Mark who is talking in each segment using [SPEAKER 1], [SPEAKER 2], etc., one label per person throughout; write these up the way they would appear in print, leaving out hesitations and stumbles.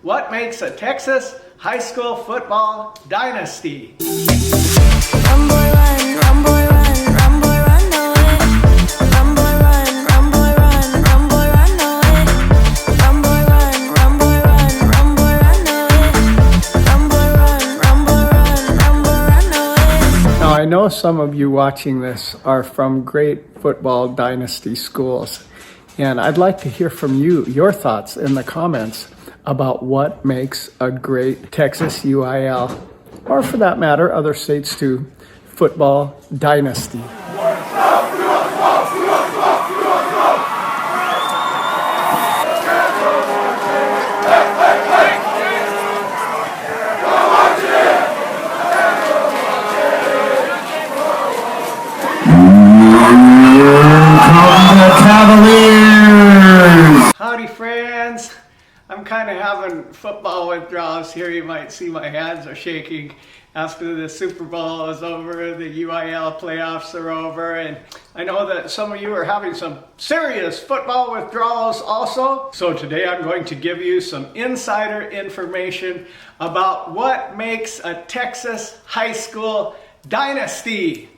[SPEAKER 1] What makes a Texas high school football dynasty?
[SPEAKER 2] Run boy run, run boy run, run boy run away. Run boy run, run boy run, run boy run away. Run boy run, run boy run, run boy run away. Run boy run, run boy run, run boy run away.
[SPEAKER 3] Now, I know some of you watching this are from great football dynasty schools, and I'd like to hear from you, your thoughts in the comments about what makes a great Texas UIL, or for that matter, other states too, football dynasty.
[SPEAKER 1] Cavaliers! Howdy friends! I'm kind of having football withdrawals here. You might see my hands are shaking after the Super Bowl is over, the UIL playoffs are over, and I know that some of you are having some serious football withdrawals also. So today I'm going to give you some insider information about what makes a Texas high school dynasty.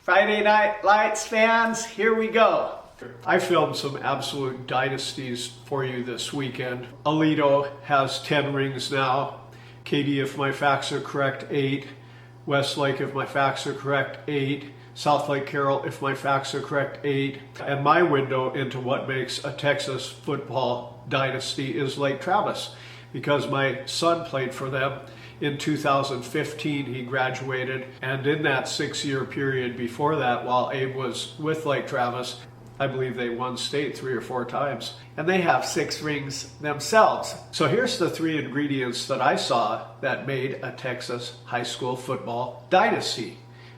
[SPEAKER 1] Friday Night Lights fans, here we go. I filmed some absolute dynasties for you this weekend. Aledo has 10 rings now. Katy, if my facts are correct, 8. Westlake, if my facts are correct, 8. Southlake, Carroll, if my facts are correct, 8. And my window into what makes a Texas football dynasty is Lake Travis, because my son played for them. In 2015, he graduated, and in that 6-year period before that, while Abe was with Lake Travis, I believe they won state 3 or 4 times, and they have 6 rings themselves. So here's the 3 ingredients that I saw that made a Texas high school football dynasty.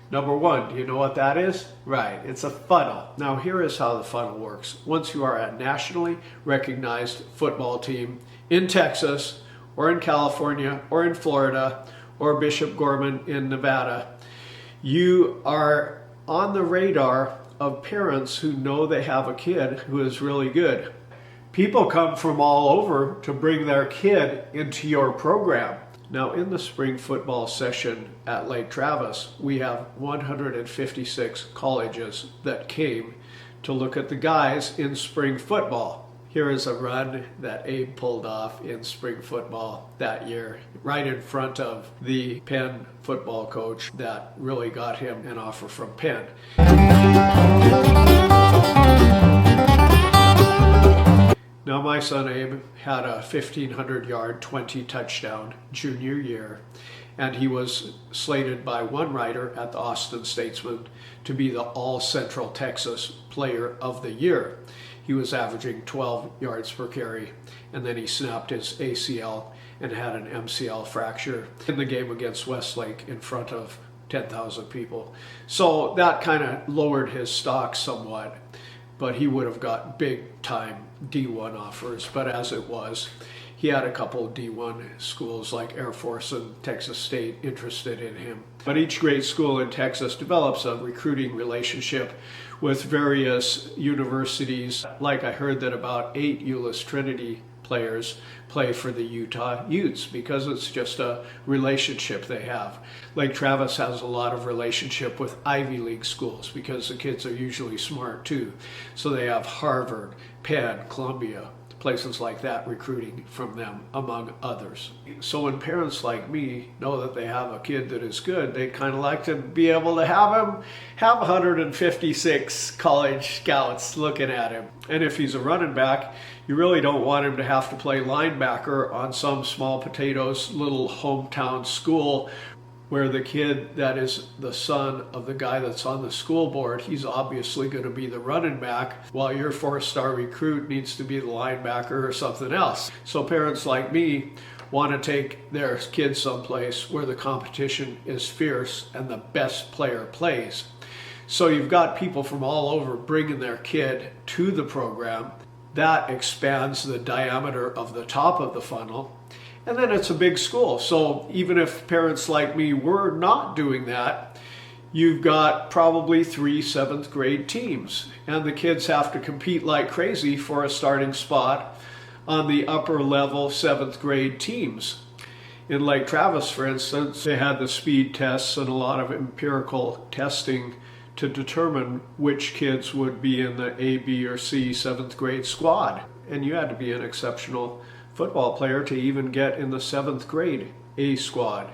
[SPEAKER 1] Number 1, do you know what that is? Right, it's a funnel. Now here is how the funnel works. Once you are a nationally recognized football team in Texas, or in California, or in Florida, or Bishop Gorman in Nevada, you are on the radar of parents who know they have a kid who is really good. People come from all over to bring their kid into your program. Now in the spring football session at Lake Travis, we have 156 colleges that came to look at the guys in spring football. Here is a run that Abe pulled off in spring football that year, right in front of the Penn football coach that really got him an offer from Penn. Now my son Abe had a 1,500-yard, 20-touchdown junior year, and he was slated by one writer at the Austin Statesman to be the All-Central Texas Player of the Year. He was averaging 12 yards per carry, and then he snapped his ACL and had an MCL fracture in the game against Westlake in front of 10,000 people. So that kind of lowered his stock somewhat, but he would have got big time D1 offers. But as it was, he had a couple of D1 schools like Air Force and Texas State interested in him. But each great school in Texas develops a recruiting relationship with various universities. Like I heard that about 8 Euless Trinity players play for the Utah Utes because it's just a relationship they have. Lake Travis has a lot of relationship with Ivy League schools because the kids are usually smart too. So they have Harvard, Penn, Columbia, places like that recruiting from them, among others. So when parents like me know that they have a kid that is good, they kind of like to be able to have 156 college scouts looking at him. And if he's a running back, you really don't want him to have to play linebacker on some small potatoes little hometown school where the kid that is the son of the guy that's on the school board, he's obviously going to be the running back, while your 4-star recruit needs to be the linebacker or something else. So parents like me want to take their kids someplace where the competition is fierce and the best player plays. So you've got people from all over bringing their kid to the program. That expands the diameter of the top of the funnel. And then it's a big school. So even if parents like me were not doing that, you've got probably 3 7th grade teams. And the kids have to compete like crazy for a starting spot on the upper level 7th grade teams. In Lake Travis, for instance, they had the speed tests and a lot of empirical testing to determine which kids would be in the A, B, or C 7th grade squad. And you had to be an exceptional football player to even get in the 7th grade A squad.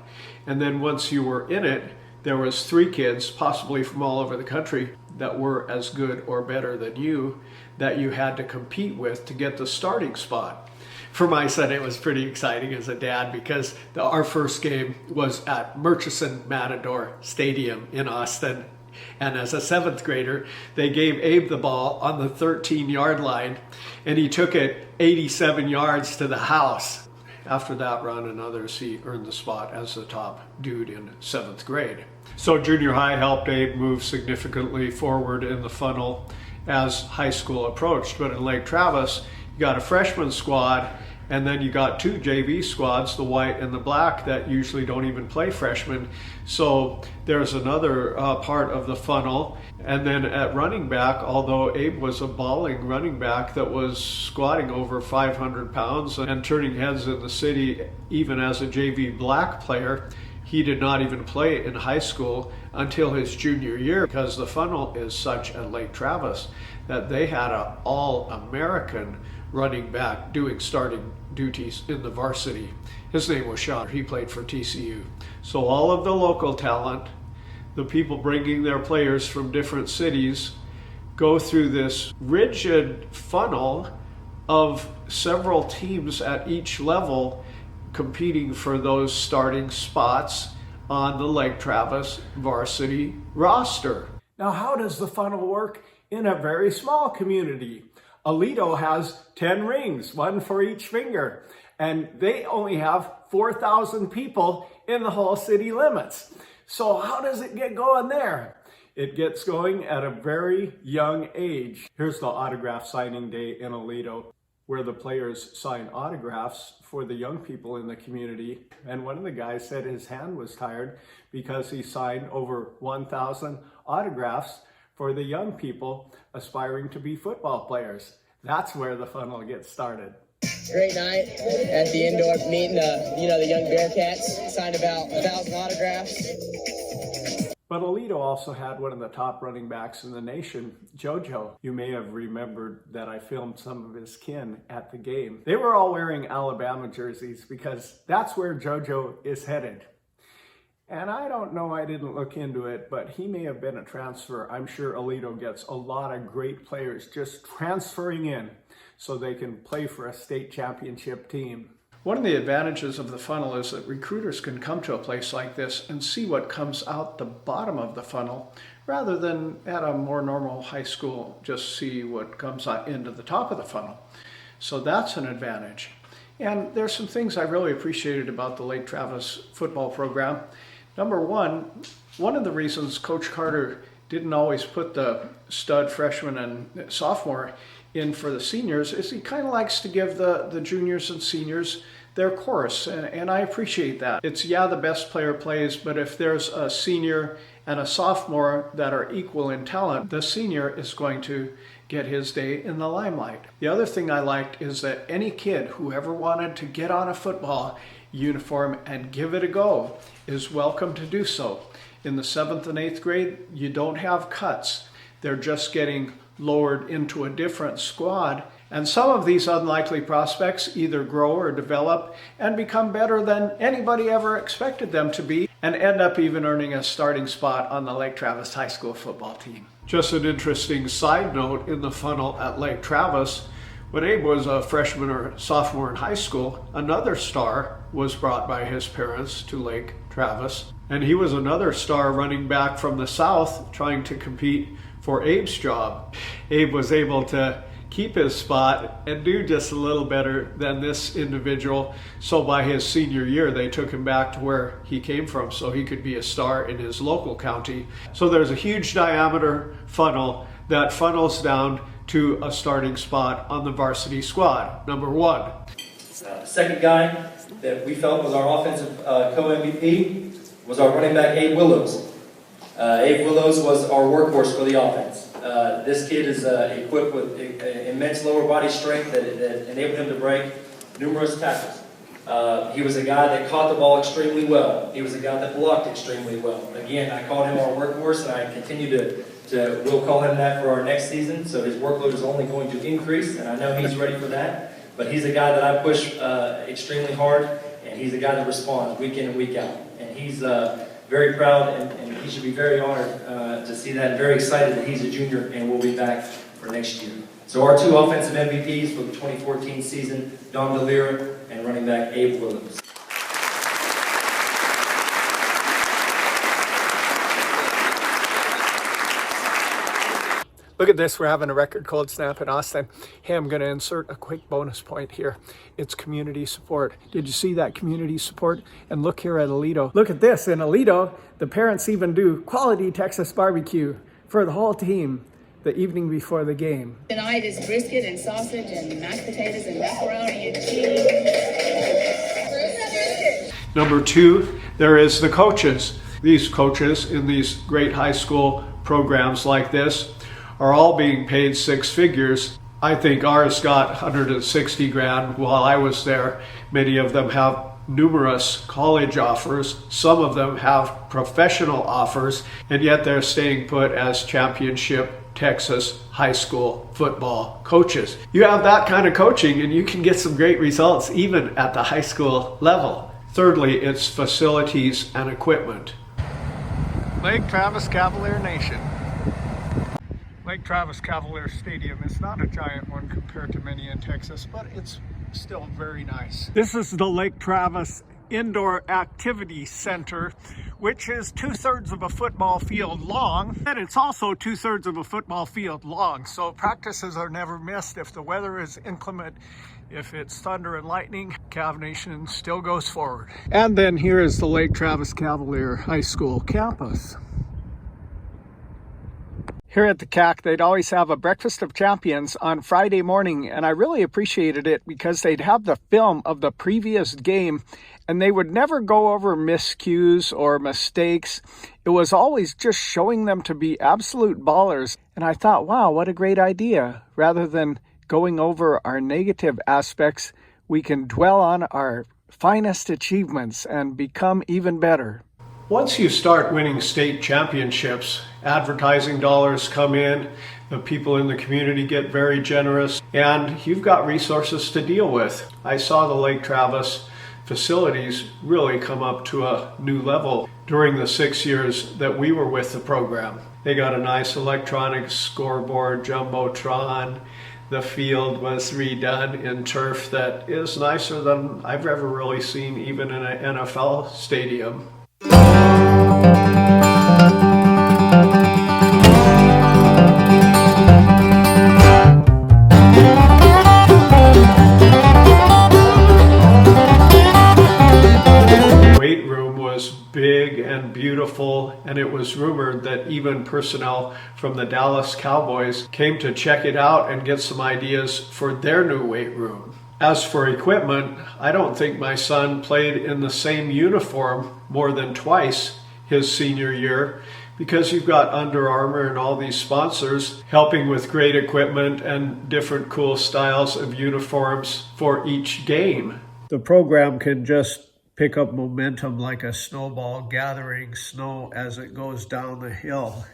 [SPEAKER 1] And then once you were in it, there was 3 kids, possibly from all over the country, that were as good or better than you that you had to compete with to get the starting spot. For my son, it was pretty exciting as a dad because our first game was at Murchison Matador Stadium in Austin. And as a 7th grader, they gave Abe the ball on the 13-yard line, and he took it 87 yards to the house. After that run and others, he earned the spot as the top dude in 7th grade. So junior high helped Abe move significantly forward in the funnel as high school approached. But in Lake Travis, you got a freshman squad, and then you got 2 JV squads, the white and the black, that usually don't even play freshmen. So there's another part of the funnel. And then at running back, although Abe was a balling running back that was squatting over 500 pounds and turning heads in the city, even as a JV black player, he did not even play in high school until his junior year, because the funnel is such at Lake Travis that they had an all-American running back doing starting duties in the varsity. His name was Sean. He played for TCU. So all of the local talent, the people bringing their players from different cities, go through this rigid funnel of several teams at each level competing for those starting spots on the Lake Travis varsity roster.
[SPEAKER 3] Now, how does the funnel work in a very small community? Aledo has 10 rings, 1 for each finger, and they only have 4,000 people in the whole city limits. So how does it get going there? It gets going at a very young age. Here's the autograph signing day in Aledo, where the players sign autographs for the young people in the community. And one of the guys said his hand was tired because he signed over 1,000 autographs for the young people aspiring to be football players. That's where the funnel gets started.
[SPEAKER 4] Great night at the indoor meeting, the young Bearcats. Signed about 1,000 autographs.
[SPEAKER 3] But Aledo also had one of the top running backs in the nation, JoJo. You may have remembered that I filmed some of his kin at the game. They were all wearing Alabama jerseys because that's where JoJo is headed. And I don't know, I didn't look into it, but he may have been a transfer. I'm sure Aledo gets a lot of great players just transferring in so they can play for a state championship team.
[SPEAKER 1] One of the advantages of the funnel is that recruiters can come to a place like this and see what comes out the bottom of the funnel rather than at a more normal high school just see what comes out into the top of the funnel. So that's an advantage. And there's some things I really appreciated about the Lake Travis football program. Number one of the reasons Coach Carter didn't always put the stud freshman and sophomore in for the seniors is he kind of likes to give the juniors and seniors their course, and I appreciate that. It's, the best player plays, but if there's a senior and a sophomore that are equal in talent, the senior is going to get his day in the limelight. The other thing I liked is that any kid who ever wanted to get on a football uniform and give it a go is welcome to do so. In the 7th and 8th grade, you don't have cuts. They're just getting lowered into a different squad. And some of these unlikely prospects either grow or develop and become better than anybody ever expected them to be and end up even earning a starting spot on the Lake Travis High School football team. Just an interesting side note in the funnel at Lake Travis, when Abe was a freshman or sophomore in high school, another star was brought by his parents to Lake Travis. And he was another star running back from the South trying to compete for Abe's job. Abe was able to keep his spot and do just a little better than this individual. So by his senior year, they took him back to where he came from so he could be a star in his local county. So there's a huge diameter funnel that funnels down to a starting spot on the varsity squad. Number one.
[SPEAKER 5] Second guy that we felt was our offensive co-MVP was our running back, Abe Willows. Abe Willows was our workhorse for the offense. This kid is equipped with immense lower body strength that enabled him to break numerous tackles. He was a guy that caught the ball extremely well. He was a guy that blocked extremely well. Again, I called him our workhorse, and I continue we'll call him that for our next season. So his workload is only going to increase, and I know he's ready for that. But he's a guy that I push extremely hard, and he's a guy that responds week in and week out. And he's very proud, and he should be very honored to see that, and very excited that he's a junior and will be back for next year. So our two offensive MVPs for the 2014 season, Don DeLira and running back Abe Willows.
[SPEAKER 3] Look at this, we're having a record cold snap in Austin. Hey, I'm going to insert a quick bonus point here. It's community support. Did you see that community support? And look here at Aledo. Look at this, in Aledo, the parents even do quality Texas barbecue for the whole team the evening before the game.
[SPEAKER 6] Tonight is brisket and sausage and mashed potatoes and macaroni and cheese.
[SPEAKER 1] Number two, there is the coaches. These coaches in these great high school programs like this are all being paid six figures. I think ours got 160 grand while I was there. Many of them have numerous college offers. Some of them have professional offers, and yet they're staying put as championship Texas high school football coaches. You have that kind of coaching and you can get some great results even at the high school level. Thirdly, it's facilities and equipment.
[SPEAKER 3] Lake Travis Cavalier Nation. Lake Travis Cavalier Stadium is not a giant one compared to many in Texas, but it's still very nice. This is the Lake Travis Indoor Activity Center, which is 2/3 of a football field long, and it's also 2/3 of a football field long. So practices are never missed. If the weather is inclement, if it's thunder and lightning, Cav Nation still goes forward. And then here is the Lake Travis Cavalier High School campus. Here at the CAC, they'd always have a breakfast of champions on Friday morning, and I really appreciated it because they'd have the film of the previous game, and they would never go over miscues or mistakes. It was always just showing them to be absolute ballers, and I thought, wow, what a great idea. Rather than going over our negative aspects, we can dwell on our finest achievements and become even better.
[SPEAKER 1] Once you start winning state championships, advertising dollars come in, the people in the community get very generous, and you've got resources to deal with. I saw the Lake Travis facilities really come up to a new level during the 6 years that we were with the program. They got a nice electronic scoreboard, jumbotron. The field was redone in turf that is nicer than I've ever really seen, even in an NFL stadium. Weight room was big and beautiful, and it was rumored that even personnel from the Dallas Cowboys came to check it out and get some ideas for their new weight room. As for equipment, I don't think my son played in the same uniform more than twice his senior year, because you've got Under Armour and all these sponsors helping with great equipment and different cool styles of uniforms for each game. The program can just pick up momentum like a snowball gathering snow as it goes down the hill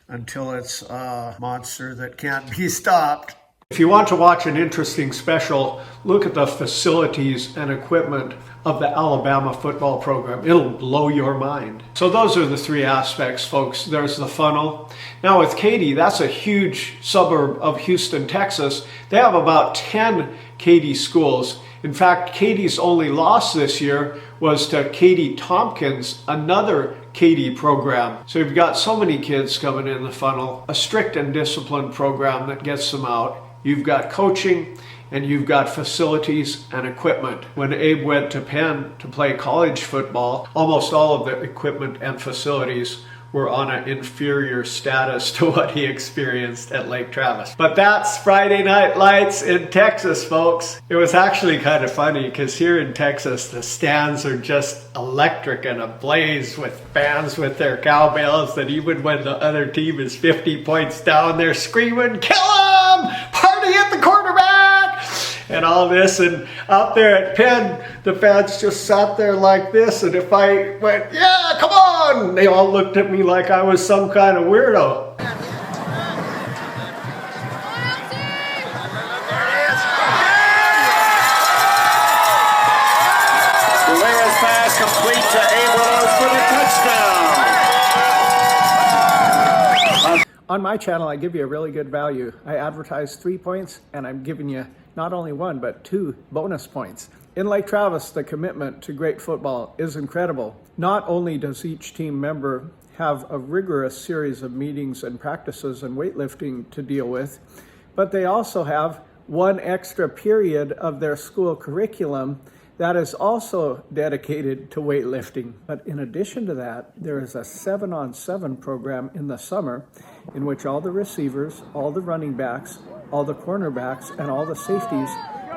[SPEAKER 1] until it's a monster that can't be stopped. If you want to watch an interesting special, look at the facilities and equipment of the Alabama football program. It'll blow your mind. So those are the three aspects, folks. There's the funnel. Now with Katy, that's a huge suburb of Houston, Texas. They have about 10 Katy schools. In fact, Katy's only loss this year was to Katy Tompkins, another Katy program. So you've got so many kids coming in the funnel, a strict and disciplined program that gets them out. You've got coaching, and you've got facilities and equipment. When Abe went to Penn to play college football, almost all of the equipment and facilities were on an inferior status to what he experienced at Lake Travis. But that's Friday Night Lights in Texas, folks. It was actually kind of funny because here in Texas, the stands are just electric and ablaze with fans with their cowbells, that even when the other team is 50 points down, they're screaming, "Kill him! Party at the quarterback!" and all this. And out there at Penn, the fans just sat there like this, and if I went, "Yeah, come on," they all looked at me like I was some kind of weirdo.
[SPEAKER 7] Willows pass complete to Willows for the touchdown.
[SPEAKER 3] On my channel, I give you a really good value. I advertise 3 points, and I'm giving you not only 1, but 2 bonus points. In Lake Travis, the commitment to great football is incredible. Not only does each team member have a rigorous series of meetings and practices and weightlifting to deal with, but they also have 1 extra period of their school curriculum that is also dedicated to weightlifting. But in addition to that, there is a 7-on-7 program in the summer in which all the receivers, all the running backs, all the cornerbacks, and all the safeties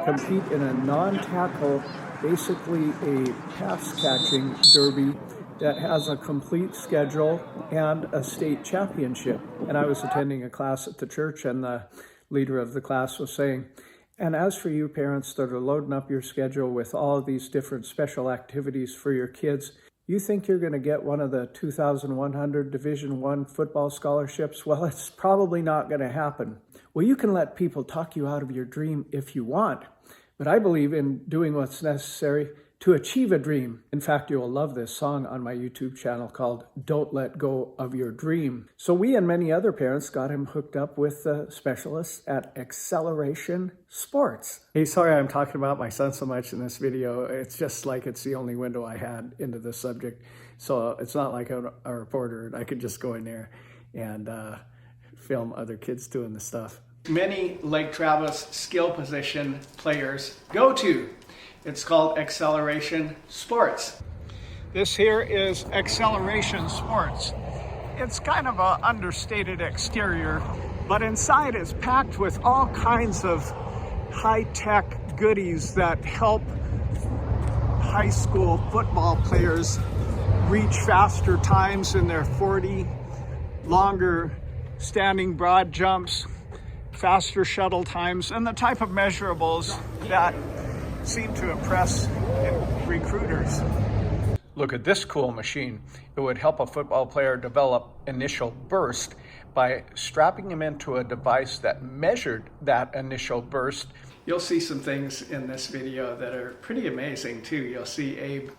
[SPEAKER 3] compete in a non-tackle, basically a pass-catching derby that has a complete schedule and a state championship. And I was attending a class at the church, and the leader of the class was saying, "And as for you parents that are loading up your schedule with all of these different special activities for your kids, you think you're going to get one of the 2,100 Division I football scholarships? Well, it's probably not going to happen." Well, you can let people talk you out of your dream if you want, but I believe in doing what's necessary to achieve a dream. In fact, you will love this song on my YouTube channel called "Don't Let Go of Your Dream." So we and many other parents got him hooked up with the specialists at Acceleration Sports. Hey, sorry I'm talking about my son so much in this video. It's just like it's the only window I had into this subject. So it's not like I'm a reporter and I could just go in there and film other kids doing the stuff. Many Lake Travis skill position players go to. It's called Acceleration Sports. This here is Acceleration Sports. It's kind of an understated exterior, but inside is packed with all kinds of high-tech goodies that help high school football players reach faster times in their 40, longer standing broad jumps, faster shuttle times, and the type of measurables that seem to impress recruiters. Look at this cool machine. It would help a football player develop initial burst by strapping him into a device that measured that initial burst. You'll see some things in this video that are pretty amazing too. You'll see Abe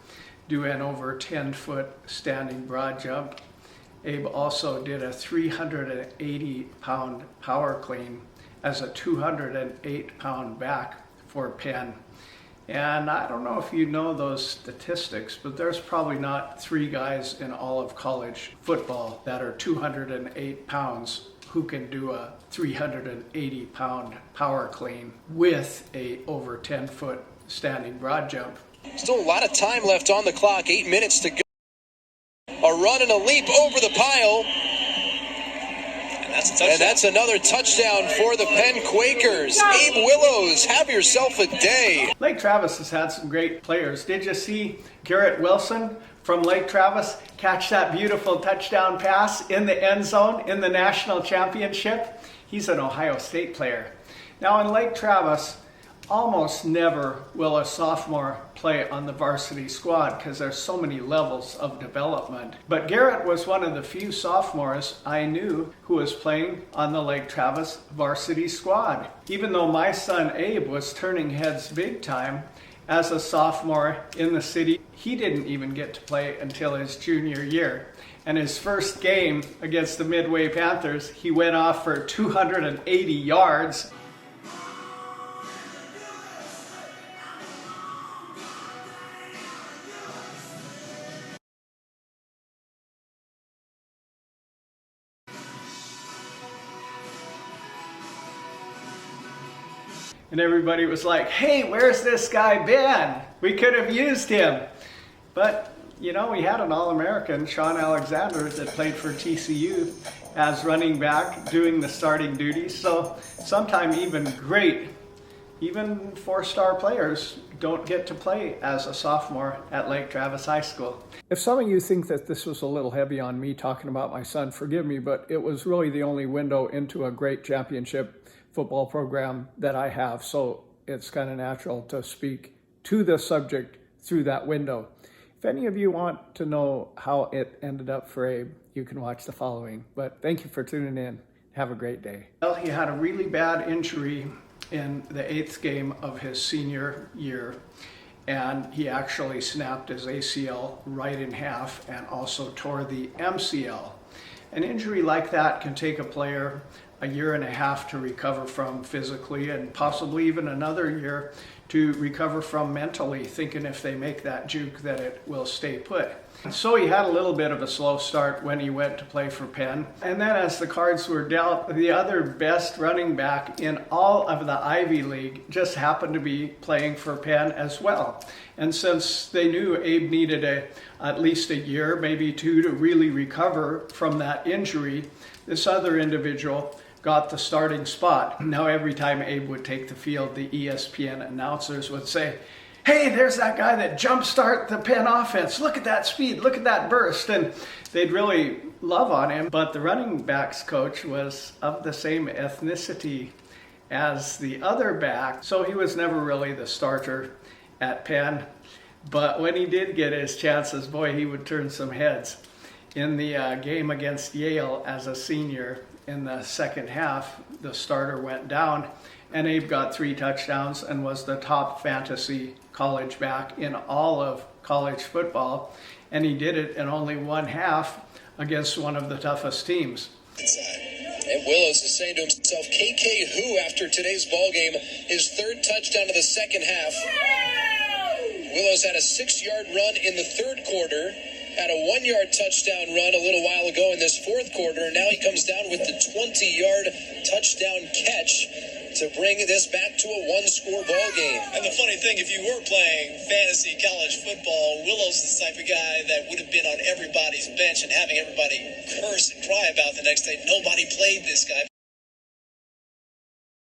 [SPEAKER 3] do an over 10-foot standing broad jump. Abe also did a 380-pound power clean as a 208-pound back for Penn. And I don't know if you know those statistics, but there's probably not 3 guys in all of college football that are 208 pounds who can do a 380-pound power clean with a over 10-foot standing broad jump.
[SPEAKER 8] Still a lot of time left on the clock, 8 minutes to go. A run and a leap over the pile. And that's another touchdown for the Penn Quakers. Abe Willows, have yourself a day.
[SPEAKER 1] Lake Travis has had some great players. Did you see Garrett Wilson from Lake Travis catch that beautiful touchdown pass in the end zone in the national championship? He's an Ohio State player. Now in Lake Travis, almost never will a sophomore play on the varsity squad because there's so many levels of development. But Garrett was one of the few sophomores I knew who was playing on the Lake Travis varsity squad. Even though my son Abe was turning heads big time as a sophomore in the city, he didn't even get to play until his junior year. And his first game against the Midway Panthers, he went off for 280 yards. And everybody was like, "Hey, where's this guy been? We could have used him." But
[SPEAKER 3] we had an All-American, Sean Alexander, that played for TCU as running back doing the starting duties. So sometimes even four-star players don't get to play as a sophomore at Lake Travis High School. If some of you think that this was a little heavy on me talking about my son, forgive me, but it was really the only window into a great championship football program that I have. So it's kind of natural to speak to the subject through that window. If any of you want to know how it ended up for Abe, you can watch the following. But thank you for tuning in. Have a great day. Well, he had a really bad injury in the 8th game of his senior year, and he actually snapped his ACL right in half and also tore the MCL. An injury like that can take a player a year and a half to recover from physically, and possibly even another year to recover from mentally, thinking if they make that juke that it will stay put. So he had a little bit of a slow start when he went to play for Penn. And then as the cards were dealt, the other best running back in all of the Ivy League just happened to be playing for Penn as well. And since they knew Abe needed at least a year, maybe 2, to really recover from that injury, this other individual got the starting spot. Now every time Abe would take the field, the ESPN announcers would say, "Hey, there's that guy that jumpstart the Penn offense. Look at that speed, look at that burst." And they'd really love on him. But the running backs coach was of the same ethnicity as the other back, so he was never really the starter at Penn. But when he did get his chances, boy, he would turn some heads. In the game against Yale as a senior, in the second half, the starter went down, and Abe got 3 touchdowns and was the top fantasy college back in all of college football. And he did it in only 1 half against one of the toughest teams.
[SPEAKER 8] And Willows is saying to himself, KK who after today's ball game, his 3rd touchdown of the second half. Willows had a 6-yard run in the 3rd quarter. Had a 1-yard touchdown run a little while ago in this 4th quarter, and now he comes down with the 20-yard touchdown catch to bring this back to a 1-score ball game.
[SPEAKER 9] And the funny thing, if you were playing fantasy college football, Willows is the type of guy that would have been on everybody's bench and having everybody curse and cry about the next day. Nobody played this guy.